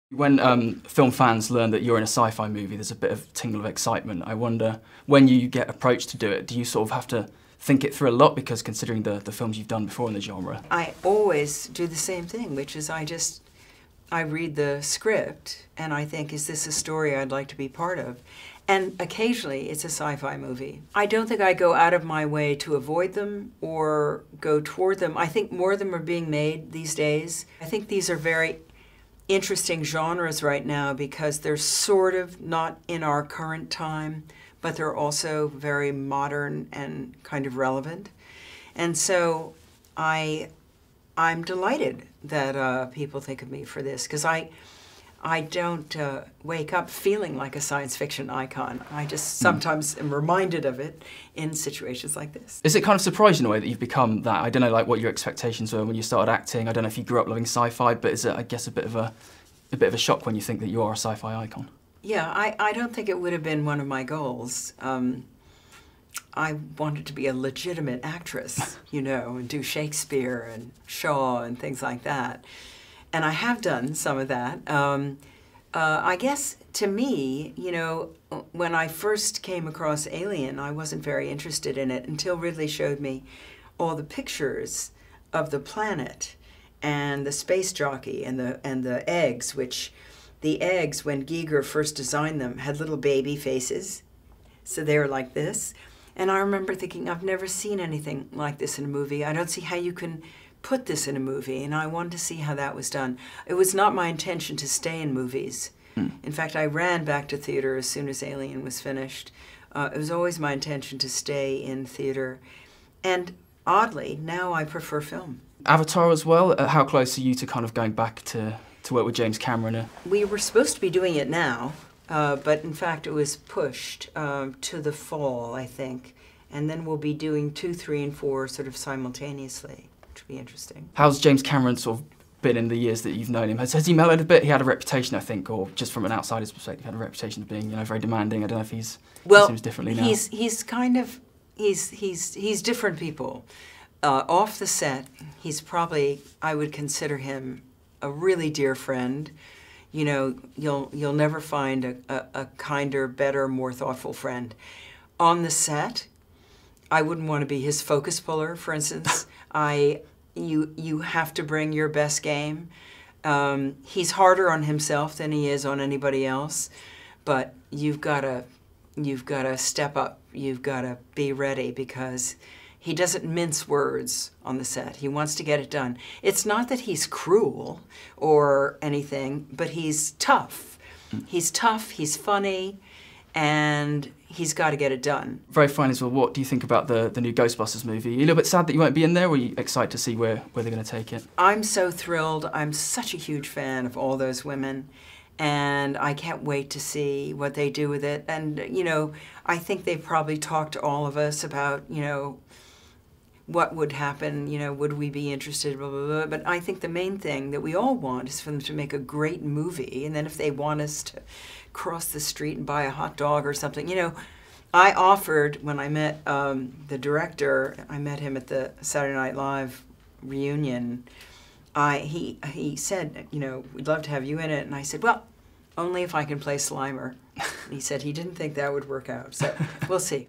When film fans learn that you're in a sci-fi movie, there's a bit of tingle of excitement. I wonder, when you get approached to do it, do you sort of have to think it through a lot, because considering the films you've done before in the genre? I always do the same thing, which is I read the script and I think, is this a story I'd like to be part of? And occasionally it's a sci-fi movie. I don't think I go out of my way to avoid them or go toward them. I think more of them are being made these days. I think these are very interesting genres right now because they're sort of not in our current time, but they're also very modern and kind of relevant. And so I'm delighted that people think of me for this, because I don't wake up feeling like a science fiction icon. I just sometimes am reminded of it in situations like this. Is it kind of surprising in a way that you've become that? I don't know, like, what your expectations were when you started acting. I don't know if you grew up loving sci-fi, but is it, I guess, a bit of a shock when you think that you are a sci-fi icon? Yeah, I don't think it would have been one of my goals. I wanted to be a legitimate actress, you know, and do Shakespeare and Shaw and things like that. And I have done some of that. I guess, to me, you know, when I first came across Alien, I wasn't very interested in it until Ridley showed me all the pictures of the planet and the space jockey and the eggs, which the eggs, when Giger first designed them, had little baby faces. So they were like this. And I remember thinking, I've never seen anything like this in a movie. I don't see how you can put this in a movie, and I wanted to see how that was done. It was not my intention to stay in movies. In fact, I ran back to theater as soon as Alien was finished. It was always my intention to stay in theater. And oddly, now I prefer film. Avatar as well, how close are you to kind of going back to work with James Cameron? We were supposed to be doing it now, but in fact it was pushed to the fall, I think. And then we'll be doing 2, 3, and 4 sort of simultaneously, which will be interesting. How's James Cameron sort of been in the years that you've known him? Has he mellowed a bit? He had a reputation, I think, or just from an outsider's perspective, he had a reputation of being, you know, very demanding. I don't know if he seems differently now. He's kind of, he's different people. Off the set, he's probably, I would consider him a really dear friend. You know, you'll never find a kinder, better, more thoughtful friend. On the set, I wouldn't want to be his focus puller, for instance. You have to bring your best game. He's harder on himself than he is on anybody else, but you've got to step up. You've got to be ready, because he doesn't mince words on the set. He wants to get it done. It's not that he's cruel or anything, but he's tough. He's tough, he's funny, and he's got to get it done. Very finally as well, what do you think about the new Ghostbusters movie? Are you a little bit sad that you won't be in there, or are you excited to see where they're going to take it? I'm so thrilled. I'm such a huge fan of all those women, and I can't wait to see what they do with it. And, you know, I think they've probably talked to all of us about, you know, what would happen, you know, would we be interested, blah, blah, blah. But I think the main thing that we all want is for them to make a great movie, and then if they want us to cross the street and buy a hot dog or something, you know. I offered, when I met the director, I met him at the Saturday Night Live reunion, he said, you know, we'd love to have you in it, and I said, well, only if I can play Slimer. And he said he didn't think that would work out, so we'll see.